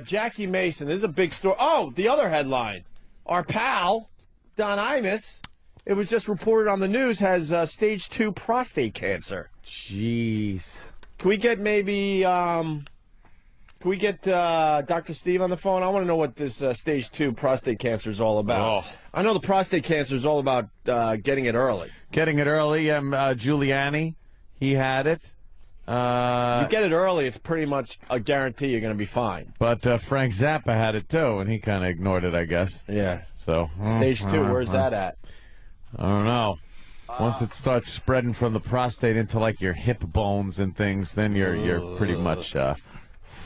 Jackie Mason. This is a big story. Oh, the other headline. Our pal, Don Imus, it was just reported on the news, has stage 2 prostate cancer. Jeez. Can we get maybe, Dr. Steve on the phone? I want to know what this stage 2 prostate cancer is all about. Oh. I know the prostate cancer is all about getting it early. Getting it early. Giuliani, he had it. You get it early, it's pretty much a guarantee you're going to be fine. But Frank Zappa had it too, and he kind of ignored it, I guess. Yeah. So stage 2, where's that at? I don't know. Once it starts spreading from the prostate into like your hip bones and things, then you're pretty much a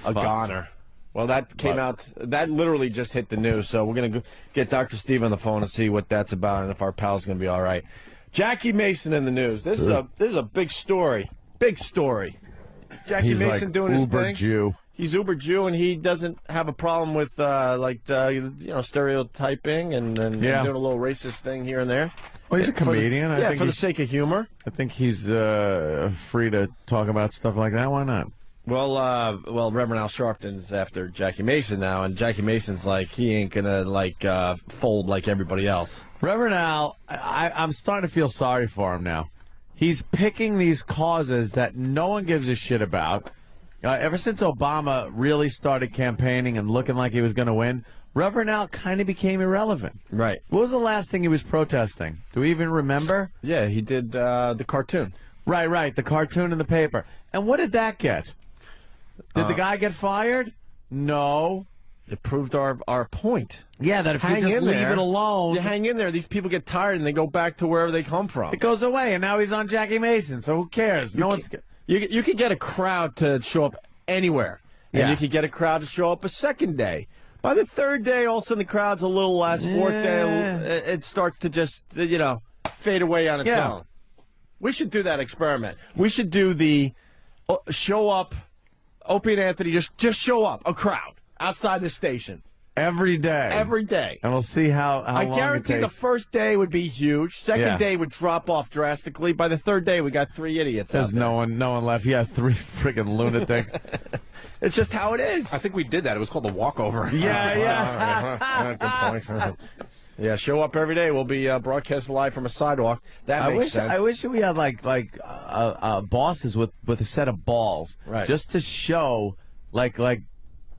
goner. Well, that came out. That literally just hit the news. So we're gonna get Dr. Steve on the phone and see what that's about and if our pal's gonna be all right. Jackie Mason in the news. This is a big story. Big story. Jackie Mason like doing his Uber thing. Jew. He's Uber Jew, and he doesn't have a problem with stereotyping and doing a little racist thing here and there. Well, he's a comedian. I think for the sake of humor. I think he's free to talk about stuff like that. Why not? Well, Reverend Al Sharpton's after Jackie Mason now, and Jackie Mason's like, he ain't gonna fold like everybody else. Reverend Al, I'm starting to feel sorry for him now. He's picking these causes that no one gives a shit about. Ever since Obama really started campaigning and looking like he was going to win, Reverend Al kind of became irrelevant. Right. What was the last thing he was protesting? Do we even remember? Yeah, he did the cartoon. Right, the cartoon in the paper. And what did that get? Did the guy get fired? No. It proved our point. Yeah, that if you just leave it alone... You hang in there, these people get tired and they go back to wherever they come from. It goes away, and now he's on Jackie Mason, so who cares? You could get a crowd to show up anywhere. And you could get a crowd to show up a second day. By the third day, all of a sudden the crowd's a little less. Fourth day, it starts to just, fade away on its own. We should do that experiment. We should do the show up, Opie and Anthony, just show up, a crowd, outside the station. Every day. Every day. And we'll see how long I guarantee the first day would be huge. Second day would drop off drastically. By the third day, we got 3 idiots out there. No one left. Yeah, 3 freaking lunatics. It's just how it is. I think we did that. It was called the walkover. Yeah. Good point. Yeah, show up every day. We'll be broadcast live from a sidewalk. That makes sense. I wish we had like bosses with a set of balls, right? Just to show, like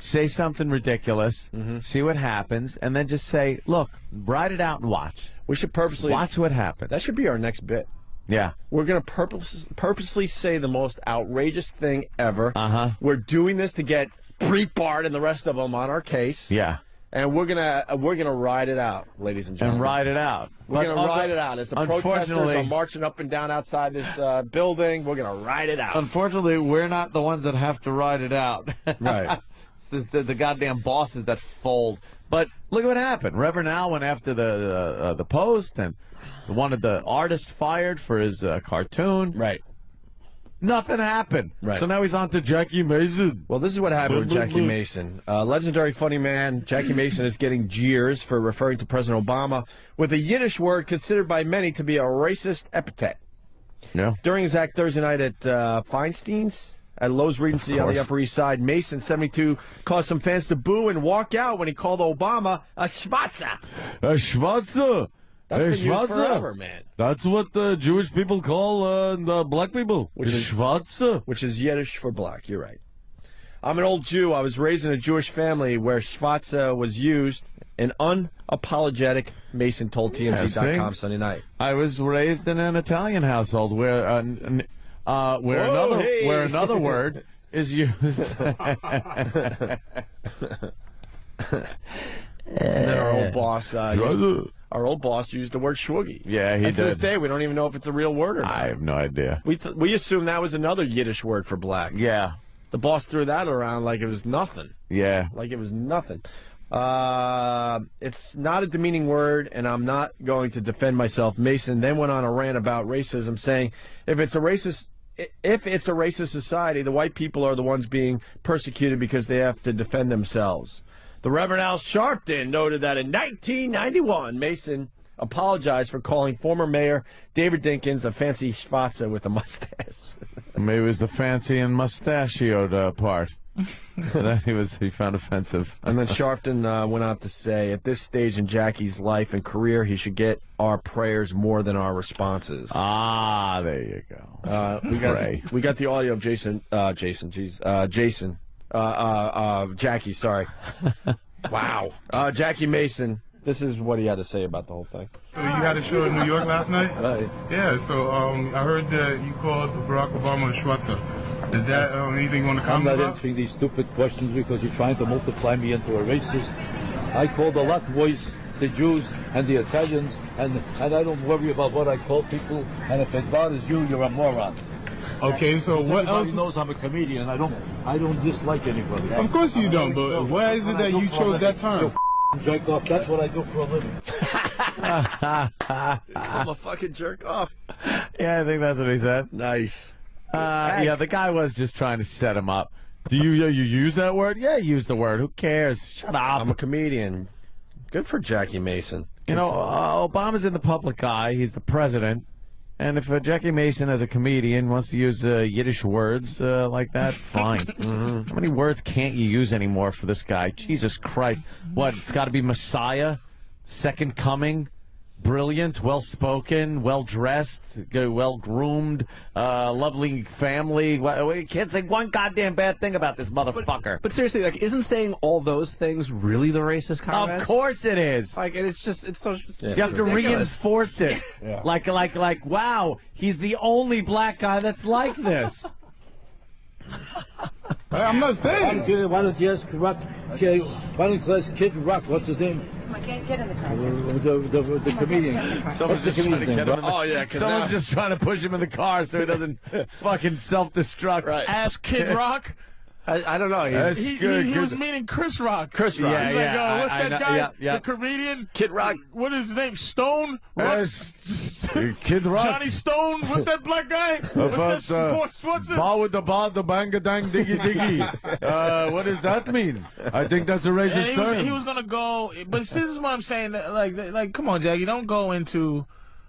say something ridiculous, see what happens, and then just say, look, write it out and watch. We should purposely watch what happens. That should be our next bit. Yeah. We're going to purposely say the most outrageous thing ever. We're doing this to get Breitbart and the rest of them on our case. Yeah. And we're gonna ride it out, ladies and gentlemen. And ride it out. We're gonna ride it out. As the protesters are marching up and down outside this building, we're gonna ride it out. Unfortunately, we're not the ones that have to ride it out. Right. It's the goddamn bosses that fold. But look at what happened. Reverend Al went after the Post and wanted the artist fired for his cartoon. Right. Nothing happened. Right. So now he's on to Jackie Mason. Well, this is what happened with Jackie Mason. Legendary funny man, Jackie Mason is getting jeers for referring to President Obama with a Yiddish word considered by many to be a racist epithet. Yeah. During his act Thursday night at Feinstein's at Lowe's Regency on the Upper East Side, Mason, 72, caused some fans to boo and walk out when he called Obama a schwarzer. A schwarzer. That's been used forever, man. That's what the Jewish people call the black people. Which is Schwarze. Which is Yiddish for black. You're right. I'm an old Jew. I was raised in a Jewish family where Schwarze was used. An unapologetic Mason told TMZ.com Sunday night. I was raised in an Italian household where another word is used. And then our old boss used the word schwoogie. Yeah, he did. To this day, we don't even know if it's a real word or not. I have no idea. We assumed that was another Yiddish word for black. Yeah. The boss threw that around like it was nothing. Yeah. Like it was nothing. It's not a demeaning word, and I'm not going to defend myself. Mason then went on a rant about racism, saying, if it's a racist society, the white people are the ones being persecuted because they have to defend themselves. The Reverend Al Sharpton noted that in 1991, Mason apologized for calling former Mayor David Dinkins a fancy schwarzer with a mustache. Maybe it was the fancy and mustachioed part. He found offensive. And then Sharpton went on to say, at this stage in Jackie's life and career, he should get our prayers more than our responses. Ah, there you go. We got the audio of Jackie, sorry. Wow. Jackie Mason. This is what he had to say about the whole thing. So you had a show in New York last night? Right. Yeah, so I heard that you called Barack Obama a Schwarzer. Is that anything you want to comment I'm not about? answering these stupid questions because you're trying to multiply me into a racist. I called a lot boys, the Jews and the Italians, and I don't worry about what I call people, and if it bothers you, you're a moron. Okay, so what else? Everybody knows I'm a comedian. I don't dislike anybody. Of course you don't, but why is it that you chose that term? Jerk off. That's what I do for a living. I'm a fucking jerk off. Yeah, I think that's what he said. Nice. Yeah, the guy was just trying to set him up. Do you use that word? Yeah, use the word. Who cares? Shut up. I'm a comedian. Good for Jackie Mason. You know, Obama's in the public eye. He's the president. And if Jackie Mason, as a comedian, wants to use Yiddish words like that, fine. How many words can't you use anymore for this guy? Jesus Christ. What, it's got to be Messiah? Second coming? Brilliant, well-spoken, well-dressed, well-groomed, lovely family. You can't say one goddamn bad thing about this motherfucker. But seriously, like, isn't saying all those things really the racist comment? Of course it is. Like, and it's so. You have to reinforce it. Yeah. Like, wow, he's the only black guy that's like this. I'm not saying. Why don't you ask Rock? Why don't you ask Kid Rock? What's his name? I can't get in the car. The comedian. Someone's just trying to get him in the, Oh, yeah, 'cause someone's now- just trying to push him in the car so he doesn't fucking self-destruct. Right. Ask Kid Rock. I don't know. That's He good. was meaning Chris Rock. Chris Rock. Yeah, He's like, yeah, what's I that know, guy? yeah. The comedian? Kid Rock. What is his name? Stone? Kid Rock. Johnny Stone? What's that black guy? What's that? What's it? Bow with the ball, the bang a dang diggy diggy. What does that mean? I think that's a racist And term. he was gonna go, but this is what I'm saying. Like, come on, Jackie, don't go into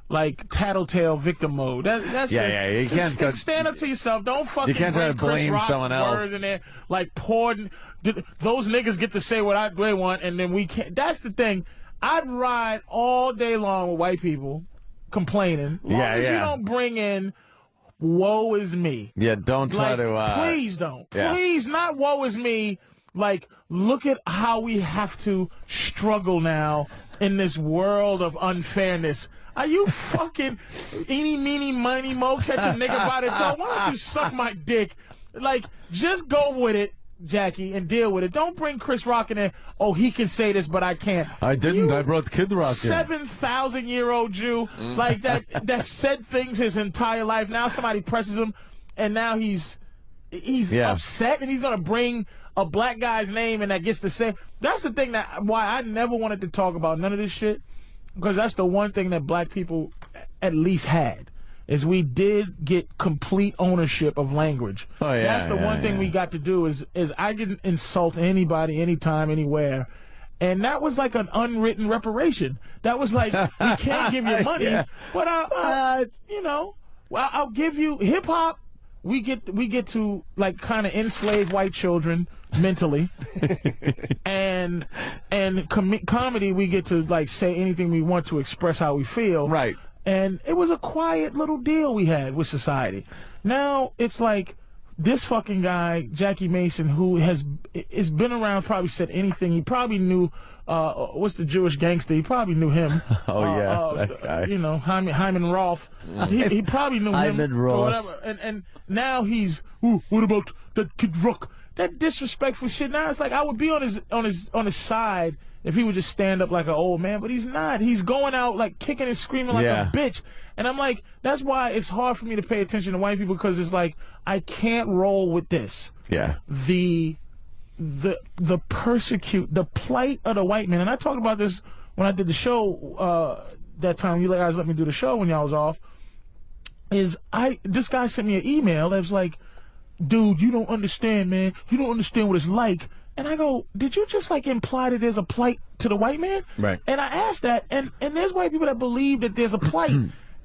like tattletale victim mode. That's Yeah, you just can't stand up to yourself. Don't fucking can't try to bring Chris blame Rock's someone else. words in there. Like, those niggas get to say what they want, and then we can't. That's the thing. I'd ride all day long with white people complaining. Long as you don't bring in woe is me. Yeah, don't try Like, to. please don't. yeah. Please, not woe is me. Like, look at how we have to struggle now in this world of unfairness. Are you fucking eeny, meeny, miny, mo, catch a nigga by the toe? Why don't you suck my dick? Like, just go with it, Jackie, and deal with it. Don't bring Chris Rock in there. Oh, he can say this, but I can't. I didn't. I brought Kid Rock in. 7,000-year-old Jew like that said things his entire life. Now somebody presses him, and now he's upset, and he's gonna bring a black guy's name, and that gets to say. That's the thing why I never wanted to talk about none of this shit, because that's the one thing that black people at least had. Is we did get complete ownership of language. Oh, yeah, That's the one thing we got to do is I didn't insult anybody, anytime, anywhere. And that was like an unwritten reparation. That was like, we can't give you money, but I'll give you hip-hop. We get to like kind of enslave white children mentally, and comedy we get to like say anything we want to express how we feel. Right. And it was a quiet little deal we had with society. Now it's like this fucking guy, Jackie Mason, who has been around, probably said anything. He probably knew, what's the Jewish gangster? He probably knew him. That guy. You know, Hyman Roth. He probably knew him. Hyman Roth. Or whatever. And now he's, what about that Kid Rock? That disrespectful shit. Now it's like I would be on his side if he would just stand up like an old man, but he's not. He's going out like kicking and screaming like a bitch. And I'm like, that's why it's hard for me to pay attention to white people, because it's like I can't roll with this. Yeah. The the plight of the white man. And I talked about this when I did the show that time. You guys let me do the show when y'all was off. This guy sent me an email that was like, dude, you don't understand, man. You don't understand what it's like. And I go, did you just like imply that there's a plight to the white man? Right. And I asked that, and there's white people that believe that there's a plight.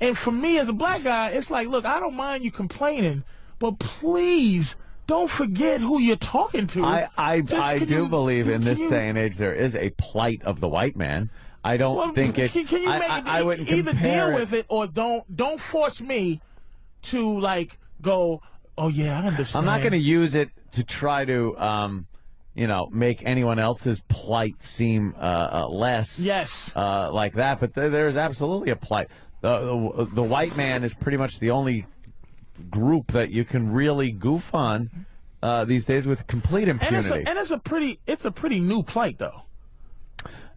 And for me as a black guy, it's like, look, I don't mind you complaining, but please don't forget who you're talking to. I do believe in this day and age there is a plight of the white man. I don't think it. Can you I wouldn't either compare deal with it or don't force me to like go. Oh yeah, I understand. I'm not going to use it to try to make anyone else's plight seem less. Yes. Like that, but there's absolutely a plight. The white man is pretty much the only group that you can really goof on these days with complete impunity. And it's a pretty new plight though.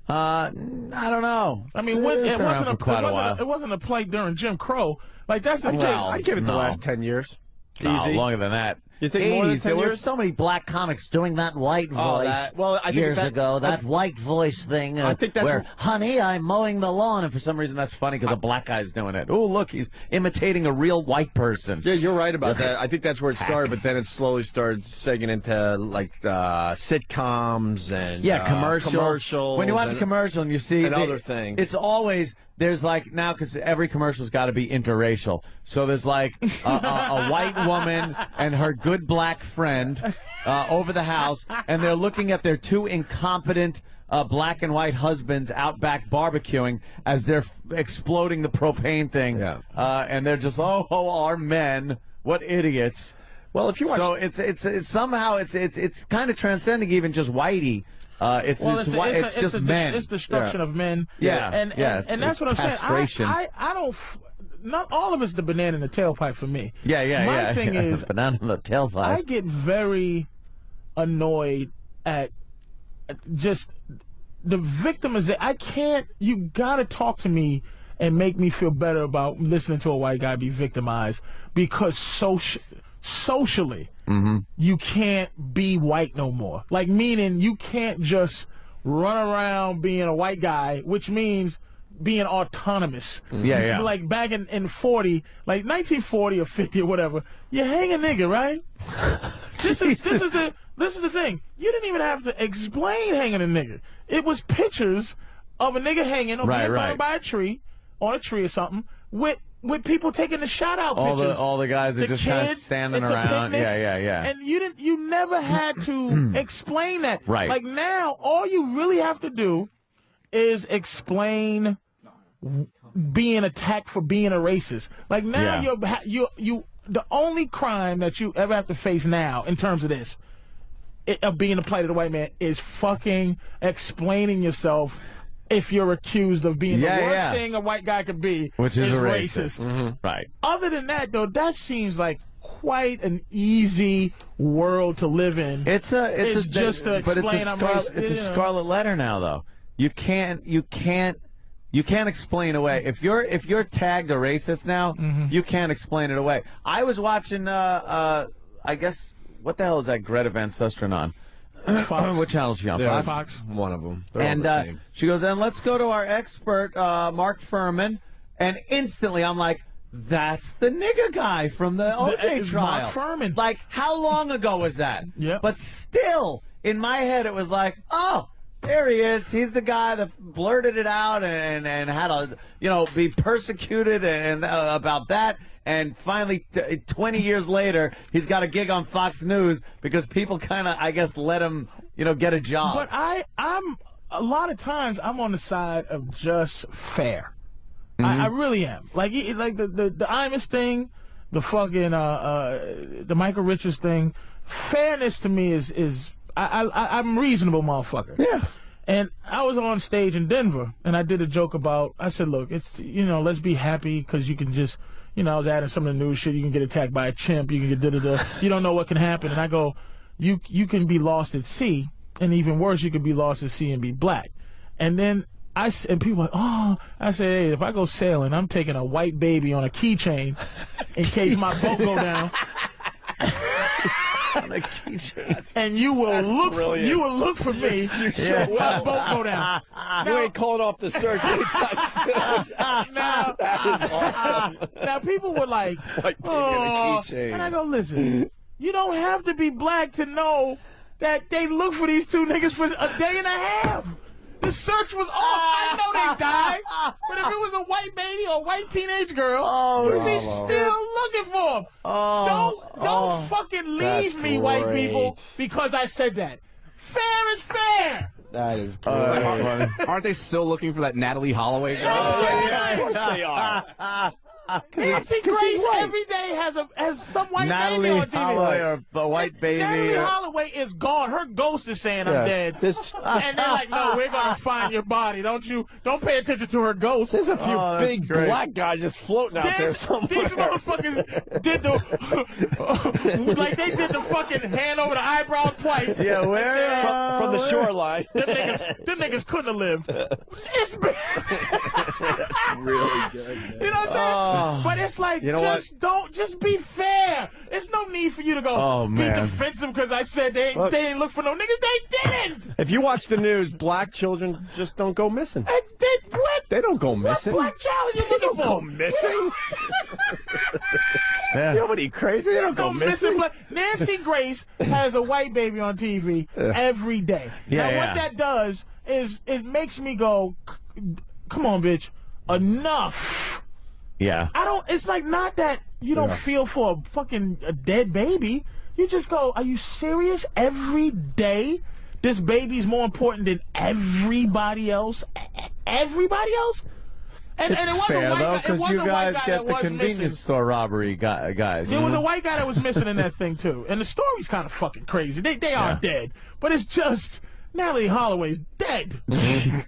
I don't know. I mean, it wasn't a plight during Jim Crow. Like that's the thing. I'd give it the last 10 years. No, Easy. longer than that. You think more than 10 there years? were so many black comics doing that white voice I think years ago. That white voice thing. I think that's where, honey, I'm mowing the lawn, and for some reason that's funny because a black guy's doing it. Oh, look, he's imitating a real white person. Yeah, you're right about that. I think that's where it started, but then it slowly started segging into like sitcoms and commercials. When you watch a commercial and you see other things, it's always. There's like now because every commercial's got to be interracial. So there's like a white woman and her good black friend over the house, and they're looking at their two incompetent black and white husbands out back barbecuing as they're exploding the propane thing. Yeah. And they're just our men, what idiots. Well, if you watch, so it's somehow it's kind of transcending even just whitey. It's just men. It's destruction of men. Yeah, and that's what I'm saying. I don't. Not all of it's the banana in the tailpipe for me. My thing is banana in the tailpipe. I get very annoyed at just the victimization. I can't. You gotta talk to me and make me feel better about listening to a white guy be victimized because socially. Mm-hmm. You can't be white no more. Like, meaning you can't just run around being a white guy, which means being autonomous. Mm-hmm. Yeah. Like back in 40, like 1940 or 50 or whatever, you hang a nigga, right? This is the thing. You didn't even have to explain hanging a nigga. It was pictures of a nigga hanging or being bound by a tree, on a tree or something, with people taking the shout-out pictures. All the guys are just kind of standing around. Yeah. And you never had to explain that. Right. Like now, all you really have to do is explain being attacked for being a racist. Like now, you the only crime that you ever have to face now in terms of this, of being a plight of the white man, is fucking explaining yourself. If you're accused of being the worst thing a white guy could be, which is racist. Mm-hmm. Right. Other than that, though, that seems like quite an easy world to live in. It's a scarlet letter now, though. You can't explain away if you're tagged a racist now. Mm-hmm. You can't explain it away. I was watching I guess what the hell is that Greta Van Susteren on? Fox. What channel is she on? Fox. One of them. They're and all the same. She goes, and let's go to our expert, Mark Furman. And instantly I'm like, that's the nigga guy from the OJ trial. Mark Furman. Like, how long ago was that? Yep. But still, in my head, it was like, oh, there he is. He's the guy that blurted it out and had to, be persecuted and about that. And finally, 20 years later, he's got a gig on Fox News because people kind of, I guess, let him, get a job. But I'm a lot of times I'm on the side of just fair. Mm-hmm. I really am. Like the Imus thing, the fucking the Michael Richards thing. Fairness to me is I'm a reasonable motherfucker. Yeah. And I was on stage in Denver, and I did a joke about. I said, look, it's let's be happy because you can just. I was adding some of the news shit. You can get attacked by a chimp. You can get da-da-da. You don't know what can happen. And I go, you can be lost at sea, and even worse, you could be lost at sea and be black. And then and people are like, oh, I say, hey, if I go sailing, I'm taking a white baby on a keychain in case my boat go down. On a keychain. And you will look for me when my boat go down. You ain't calling off the search anytime soon. Now, that is awesome. Now people were like, white baby on a keychain. And I go, listen, you don't have to be black to know that they look for these two niggas for a day and a half. The search was off. I know they died. But if it was a white baby or a white teenage girl, we'd be still looking for them. Don't fucking leave me, white people, because I said that. Fair is fair. That is good. Aren't they still looking for that Natalie Holloway girl? Of course they are. Nancy Grace every day has some white Natalie baby on TV. Holloway or a white baby. Natalie Holloway is gone. Her ghost is saying I'm dead. And they're like, no, we're gonna find your body. Don't pay attention to her ghost. There's a few big black guys just floating out there somewhere. These motherfuckers did the like they did the fucking hand over the eyebrow twice. Yeah, where from the shoreline. Them niggas couldn't have lived. It's That's really good. Man. You know what I'm saying? But it's like, just be fair. There's no need for you to go be defensive because I said they didn't look for no niggas. They didn't. If you watch the news, black children just don't go missing. What? They don't go missing. What black child are you looking for? Go missing? Nobody crazy. They don't go missing. Nancy Grace has a white baby on TV every day. Now, what that does is it makes me go, come on, bitch, enough. Yeah. It's like not that you don't feel for a dead baby. You just go, are you serious? Every day, this baby's more important than everybody else? Everybody else? And it wasn't fair, a white though, guy. because you guys get the convenience store robbery guys. There was a white guy that was missing in that thing, too. And the story's kind of fucking crazy. They are dead. But it's just... Natalie Holloway's dead.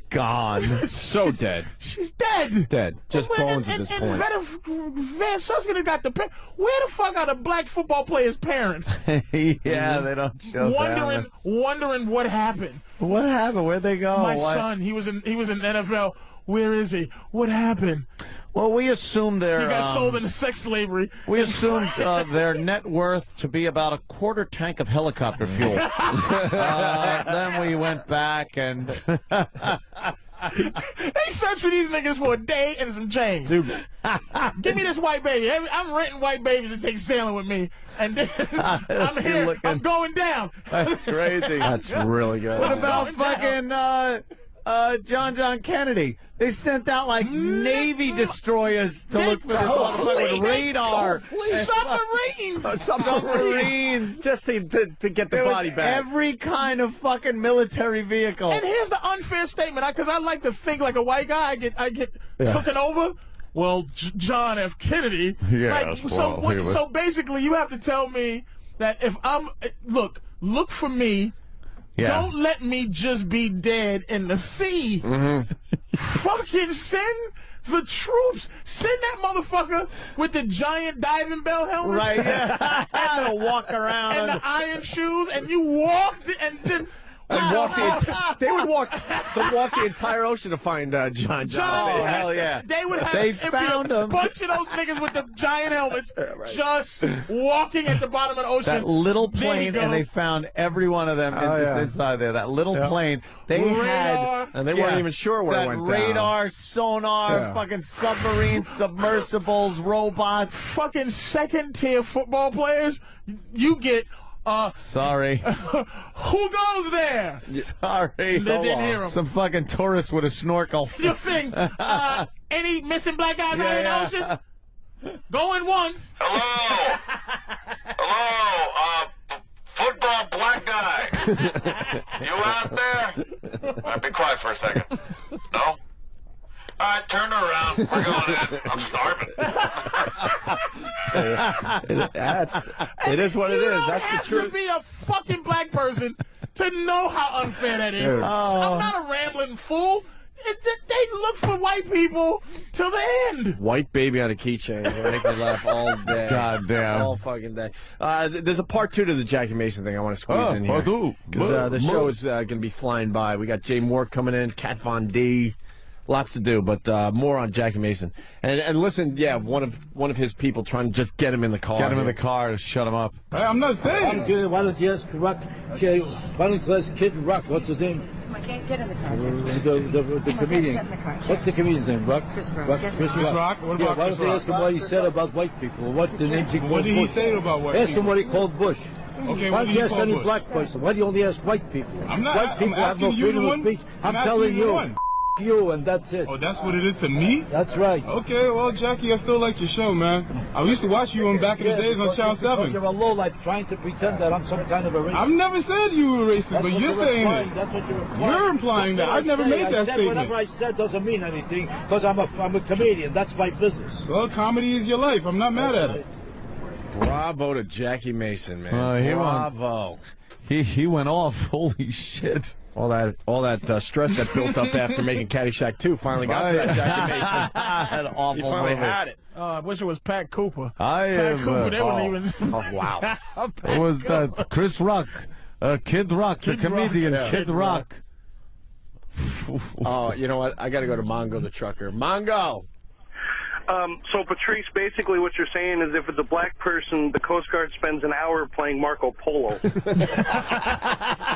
Gone. So dead. She's dead. Dead. Just bones at this point. Van Sussman got where the fuck are the black football players' parents? Yeah, they don't show wondering what happened. What happened? Where'd they go? My son, he was in the NFL. Where is he? What happened? Well, we assume He got sold into sex slavery. We assumed their net worth to be about a quarter tank of helicopter fuel. Then we went back and... They searched for these niggas for a day and some change. Give me this white baby. I'm renting white babies to take sailing with me. And then I'm here. I'm going down. That's crazy. That's really good. What about fucking John Kennedy? They sent out like Navy destroyers to look for this motherfucker with radar. Submarines. Just to get the body back. Every kind of fucking military vehicle. And here's the unfair statement, because I like to think like a white guy. I get taken over. Well, John F. Kennedy. Yeah. So basically, you have to tell me that if I'm look for me. Yeah. Don't let me just be dead in the sea. Fucking send the troops. Send that motherfucker with the giant diving bell helmet. Right, yeah. I'm going to walk around. And the iron shoes, and you walk, and then... They would walk the entire ocean to find John. Oh, hell yeah. They would have They found him. A bunch of those niggas with the giant helmets just walking at the bottom of the ocean. That little plane, and they found every one of them inside there. That little plane. They radar, and they weren't even sure where it went down. Radar, sonar, fucking submarines, submersibles, robots. Fucking second-tier football players. You get... Sorry. Who goes there? Sorry. They didn't hear him. Some fucking tourists with a snorkel. You think any missing black guys out in the ocean? Going once. Hello. Hello. Football black guy. You out there? Be quiet for a second. No? All right, turn around. We're going in. I'm starving. It is what it is. That's the truth. You don't have to be a fucking black person to know how unfair that is. I'm not a rambling fool. They look for white people till the end. White baby on a keychain. They make me laugh all day. God damn. All fucking day. There's a part 2 to the Jackie Mason thing I want to squeeze in here. Because the show is going to be flying by. We got Jay Moore coming in, Kat Von D. Lots to do, but more on Jackie Mason. And listen, one of his people trying to just get him in the car. Get him in the car to shut him up. Hey, I'm not saying. Why don't you ask Rock? Why don't you ask Kid Rock? What's his name? I can't get in the car. The comedian. Get in the car. What's the comedian's name? Rock? Chris Rock. Chris Rock. What Yeah, about why Chris don't they Rock? ask him what he said about white people? What the names he called What did he Bush? say about white Ask people? him what he called Bush. Okay, Why what don't do you you ask call any Bush? black person? Why do you only ask white people? I'm not. White people I'm have no asking you the freedom of one. speech. I'm asking telling you. The you. one. You, and that's it. Oh, that's what it is to me? That's right. Okay, well, Jackie, I still like your show, man. I used to watch you back in the days on Channel 7. You're a lowlife trying to pretend that I'm some kind of a racist. I've never said you were racist, That's but what you're saying implying. it. That's what you're implying. You're implying that. I've never made that statement. Whatever I said doesn't mean anything because I'm a comedian. That's my business. Well, comedy is your life. I'm not mad at it. Bravo to Jackie Mason, man. Bravo. He went off. Holy shit. All that stress that built up after making Caddyshack 2 finally got to that Jackie Mason. That awful He finally movie. had it. I wish it was Pat Cooper. Pat Cooper, they wouldn't even. Oh, wow. What was that? Chris Rock. Kid Rock, the comedian. Rock, yeah. Kid Rock. Oh, you know what? I got to go to Mongo the trucker. Mongo! So, Patrice, basically what you're saying is if it's a black person, the Coast Guard spends an hour playing Marco Polo.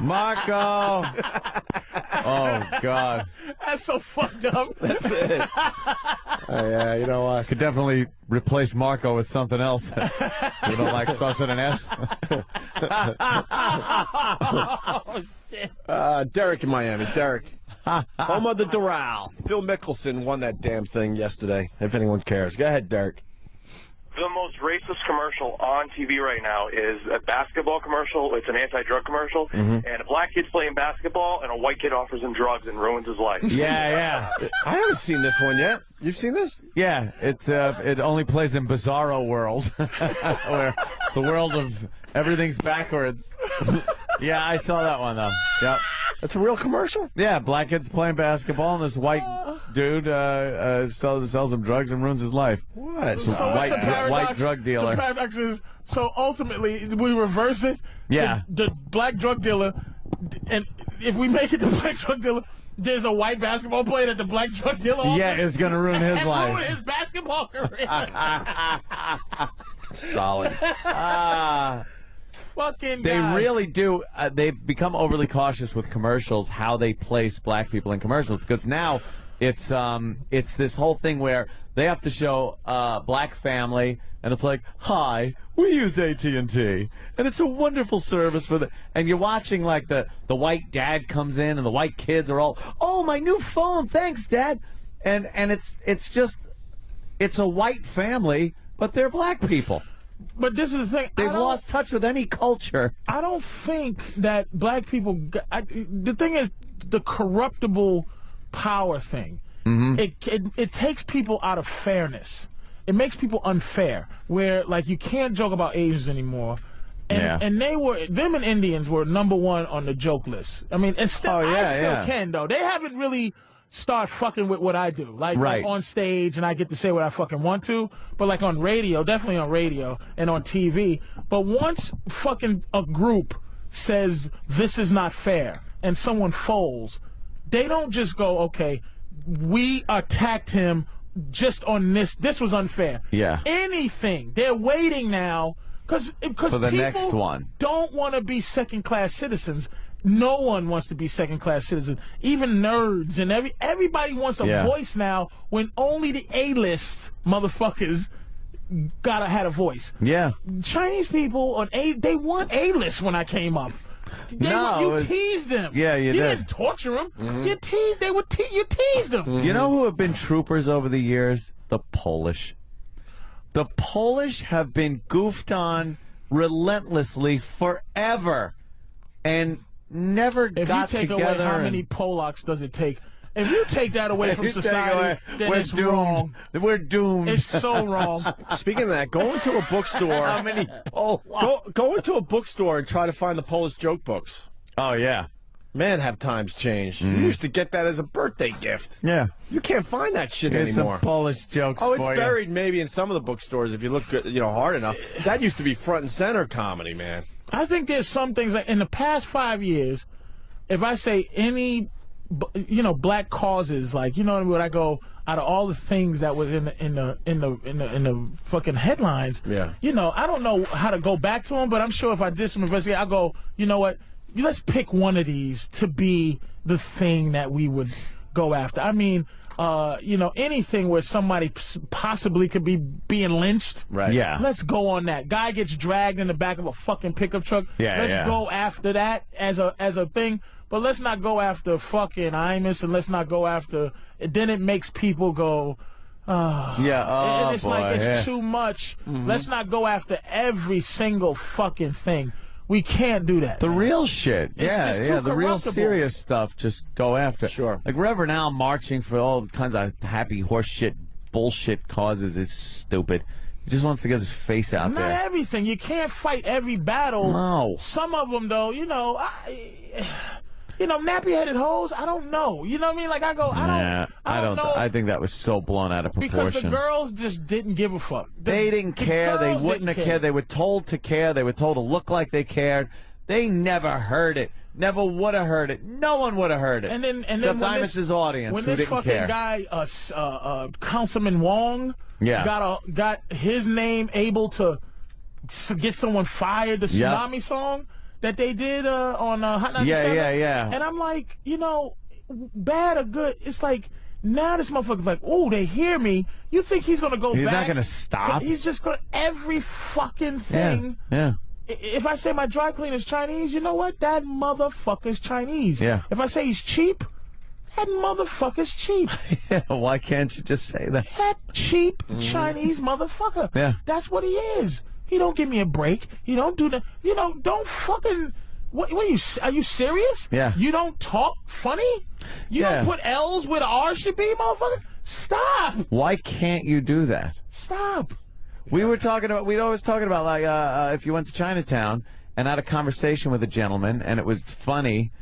Marco! Oh, God. That's so fucked up. That's it. Yeah, you know what? Could definitely replace Marco with something else. You don't like starts with an S? Oh, shit. Derek in Miami. Derek. Home of the Doral. Phil Mickelson won that damn thing yesterday, if anyone cares. Go ahead, Derek. The most racist commercial on TV right now is a basketball commercial. It's an anti-drug commercial, and a black kid's playing basketball, and a white kid offers him drugs and ruins his life. Yeah. I haven't seen this one yet. You've seen this? Yeah, it's it only plays in Bizarro World, where it's the world of everything's backwards. Yeah, I saw that one, though. Yep. That's a real commercial? Yeah, black kid's playing basketball, and this white dude sells him drugs and ruins his life. What? So what's the paradox? White drug dealer. The paradox is, so ultimately, we reverse it. Yeah. The black drug dealer, and if we make it the black drug dealer, there's a white basketball player that the black drug dealer is going to ruin his life. Ruin his basketball career. Solid. Fucking They guys. really do. They've become overly cautious with commercials, how they place black people in commercials, because now it's this whole thing where they have to show black family, and it's like, hi, we use AT&T, and it's a wonderful service for the. And you're watching like the white dad comes in, and the white kids are all, oh, my new phone, thanks, Dad, and it's a white family, but they're black people. But this is the thing. They've lost touch with any culture. I don't think that black people. The thing is, the corruptible power thing. Mm-hmm. It takes people out of fairness. It makes people unfair. Where like you can't joke about Asians anymore. And them and Indians were #1 on the joke list. I mean, and still, I still can though. They haven't really start fucking with what I do, like on stage, and I get to say what I fucking want to, but like on radio, definitely on radio and on TV. But once fucking a group says this is not fair and someone folds, they don't just go, okay, we attacked him just on this was unfair. Yeah. Anything. They're waiting now because for the people next one don't want to be second-class citizens. No one wants to be second-class citizens. Even nerds and everybody wants a voice now when only the A-list motherfuckers had a voice. Yeah. Chinese people they weren't A-list when I came up. You teased them. Yeah, you did. did. You didn't torture them. Mm-hmm. You teased. You teased them. Mm-hmm. You know who have been troopers over the years? The Polish. The Polish have been goofed on relentlessly forever, and never got together. If you take away how many Polacks does it take? If you take that away from society, then it's doomed. Wrong. We're doomed. It's so wrong. Speaking of that, go into a bookstore. How many Polacks? Go into a bookstore and try to find the Polish joke books. Oh, yeah. Man, have times changed. You used to get that as a birthday gift. Yeah. You can't find that shit Here's anymore. Some Polish jokes it's for buried maybe in some of the bookstores if you look good, hard enough. That used to be front and center comedy, man. I think there's some things like in the past 5 years, if I say any, black causes, like what I mean, when I go out of all the things that was in the fucking headlines. Yeah. I don't know how to go back to them, but I'm sure if I did some investigation, I'll go. You know what? Let's pick one of these to be the thing that we would go after. I mean, anything where somebody possibly could be being lynched. Right. Yeah. Let's go on that. Guy gets dragged in the back of a fucking pickup truck. Yeah. Let's go after that as a thing. But let's not go after fucking Imus, and let's not go after. Then it makes people go. And it's like it's too much. Let's not go after every single fucking thing. We can't do that. The real shit. It's The real serious stuff. Just go after. Sure. Like Reverend Al marching for all kinds of happy horse shit, bullshit causes is stupid. He just wants to get his face out there. Not everything. You can't fight every battle. No. Some of them, though, nappy-headed hoes, I don't know. You know what I mean? Like, I go, I don't know. I think that was so blown out of proportion. Because the girls just didn't give a fuck. They didn't care. They wouldn't have cared. They were told to care. They were told to look like they cared. They never heard it. Never would have heard it. No one would have heard it. And then except Imus's audience, when who this didn't fucking care. guy, Councilman Wong, got his name able to get someone fired, the Tsunami song that they did on Hot 97. Yeah. And I'm like, bad or good, it's like, now this motherfucker's like, oh, they hear me. You think he's going to go back? He's not going to stop. So he's just going to, every fucking thing. Yeah. If I say my dry cleaner's Chinese, you know what? That motherfucker's Chinese. Yeah. If I say he's cheap, that motherfucker's cheap. Why can't you just say that? That cheap Chinese motherfucker. Yeah. That's what he is. He don't give me a break. He don't do that. Don't fucking. What are you serious? Yeah. You don't talk funny? You don't put L's where the R should be, motherfucker? Stop. Why can't you do that? Stop. We'd always talking about like if you went to Chinatown and had a conversation with a gentleman and it was funny,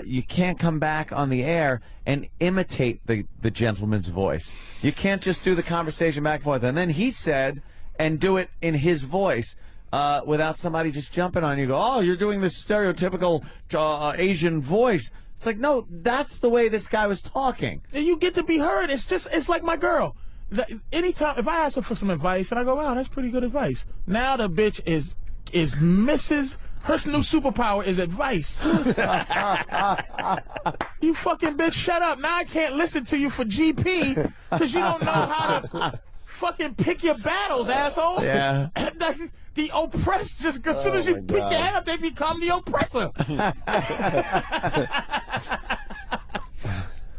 you can't come back on the air and imitate the gentleman's voice. You can't just do the conversation back and forth. And then he said, and do it in his voice without somebody just jumping on you. Go, oh, you're doing this stereotypical Asian voice. It's like, no, that's the way this guy was talking. And you get to be heard. It's like my girl. Anytime, if I ask her for some advice, and I go, wow, that's pretty good advice. Now the bitch is Mrs. Her new superpower is advice. You fucking bitch, shut up. Now I can't listen to you for GP because you don't know how to fucking pick your battles, asshole. Yeah. The oppressed, just as soon as you pick your head up, they become the oppressor.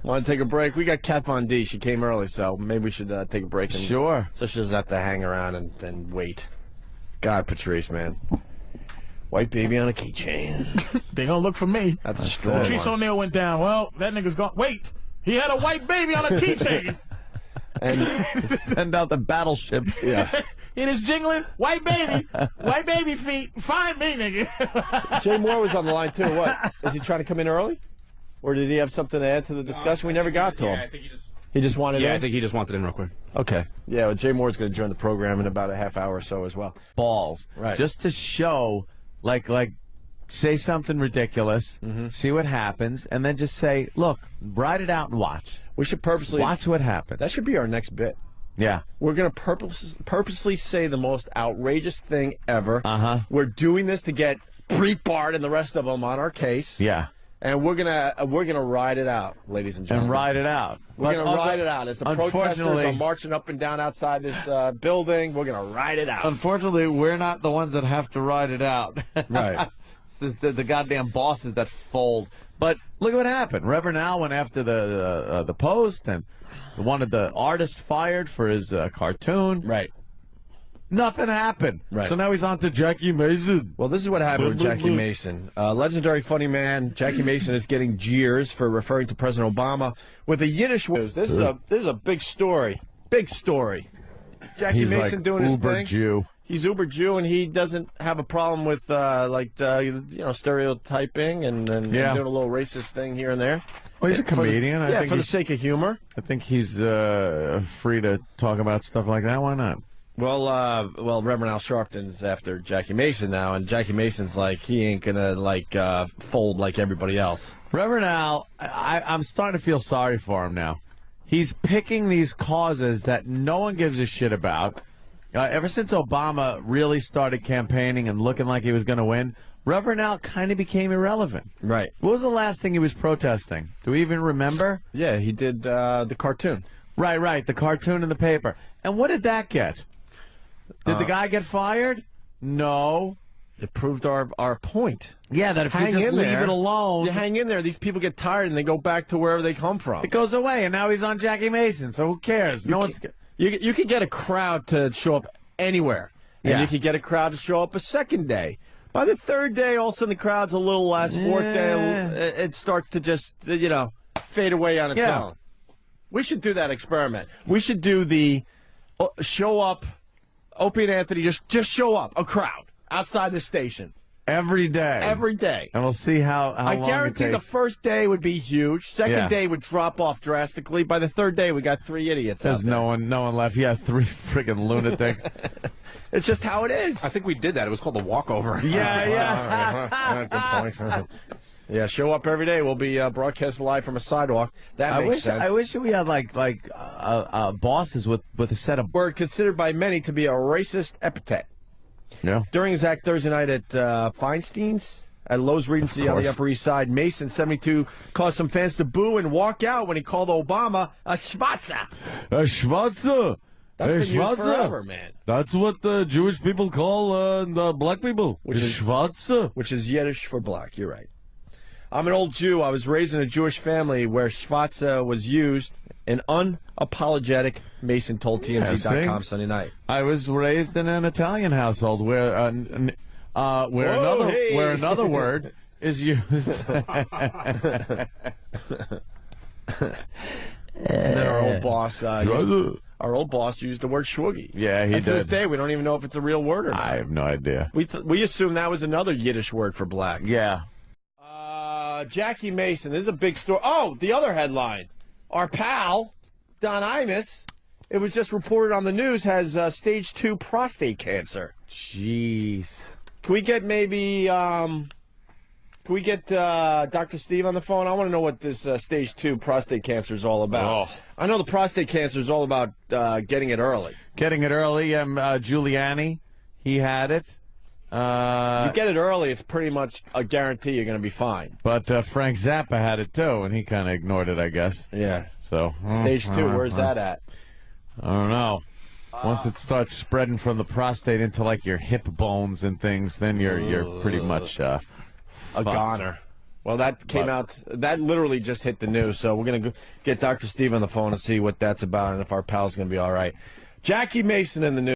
Want to take a break? We got Kat Von D. She came early, so maybe we should take a break. Sure. So she doesn't have to hang around and wait. God, Patrice, man. White baby on a keychain. They gonna look for me. That's a strong Patrice one. ONeal went down. Well, that nigga's gone. Wait, he had a white baby on a keychain. And send out the battleships. Yeah. It is jingling. White baby feet. Find me, nigga. Jay Moore was on the line, too. What? Is he trying to come in early? Or did he have something to add to the discussion? We never got to him. I think he just wanted in? Yeah, I think he just wanted in real quick. Okay. Yeah, well, Jay Moore's going to join the program in about a half hour or so as well. Balls. Right. Just to show, like, say something ridiculous, see what happens, and then just say, look, write it out and watch. We should purposely watch what happens. That should be our next bit. Yeah. We're going to purposely say the most outrageous thing ever. We're doing this to get Breitbart and the rest of them on our case. Yeah. And we're gonna ride it out, ladies and gentlemen. And ride it out. We're gonna ride it out. As the protesters are marching up and down outside this building, we're gonna ride it out. Unfortunately, we're not the ones that have to ride it out. Right. It's the goddamn bosses that fold. But look at what happened. Reverend Al went after the Post and wanted the artist fired for his cartoon. Right. Nothing happened. Right. So now he's on to Jackie Mason. Well, this is what happened with Jackie Mason. Legendary funny man Jackie Mason is getting jeers for referring to President Obama with a Yiddish word. This is a big story. Big story. Jackie He's Mason like doing his uber thing. Jew. He's uber Jew, and he doesn't have a problem with stereotyping and doing a little racist thing here and there. Well, he's a comedian. I think for the sake of humor. I think he's free to talk about stuff like that. Why not? Well, Reverend Al Sharpton's after Jackie Mason now, and Jackie Mason's like, he ain't gonna fold like everybody else. Reverend Al, I'm starting to feel sorry for him now. He's picking these causes that no one gives a shit about. Ever since Obama really started campaigning and looking like he was going to win, Reverend Al kind of became irrelevant. Right. What was the last thing he was protesting? Do we even remember? Yeah, he did the cartoon. Right, the cartoon in the paper. And what did that get? Did the guy get fired? No. It proved our point. Yeah, that if Hang you just in leave there. it alone, You hang in there. These people get tired and they go back to wherever they come from. it goes away. And now he's on Jackie Mason, so who cares? You could get a crowd to show up anywhere. And Yeah. you could get a crowd to show up a second day. By the third day, all of a sudden the crowd's a little less. Fourth day, it starts to just, fade away on its own. We should do that experiment. We should do the show up, Opie and Anthony, just show up, a crowd, outside the station. Every day. Every day. And we'll see how long I guarantee it the takes. first day would be huge. Second day would drop off drastically. By the third day, we got 3 idiots out There's there. no one left. Yeah, 3 friggin' lunatics. It's just how it is. I think we did that. It was called the walkover. Yeah. Good point. Yeah, show up every day. We'll be broadcast live from a sidewalk. That makes sense. I wish we had like bosses with a set of. Word considered by many to be a racist epithet. Yeah. During his act Thursday night at Feinstein's at Lowe's Regency on the Upper East Side, Mason, 72, caused some fans to boo and walk out when he called Obama a schwarzer. A schwarzer. That's been used forever, man. That's what the Jewish people call the black people. Which is schwarzer. Which is Yiddish for black. You're right. I'm an old Jew. I was raised in a Jewish family where schwarzer was used. An unapologetic, Mason told TMZ.com Sunday night. I was raised in an Italian household where another word is used. And then our old boss, used the word schwoogie. Yeah, he and did. to this day, we don't even know if it's a real word or not. I have no idea. We assume that was another Yiddish word for black. Yeah. Jackie Mason. This is a big story. Oh, the other headline. Our pal, Don Imus, it was just reported on the news, has stage 2 prostate cancer. Jeez. Can we get Dr. Steve on the phone? I want to know what this stage 2 prostate cancer is all about. Oh. I know the prostate cancer is all about getting it early. Getting it early. Giuliani, he had it. You get it early, it's pretty much a guarantee you're going to be fine. But Frank Zappa had it too, and he kind of ignored it, I guess. Yeah. So Stage 2, where's that at? I don't know. Once it starts spreading from the prostate into like your hip bones and things, then you're pretty much a goner. Well, that came out. That literally just hit the news. So we're gonna get Dr. Steve on the phone and see what that's about and if our pal's gonna be all right. Jackie Mason in the news.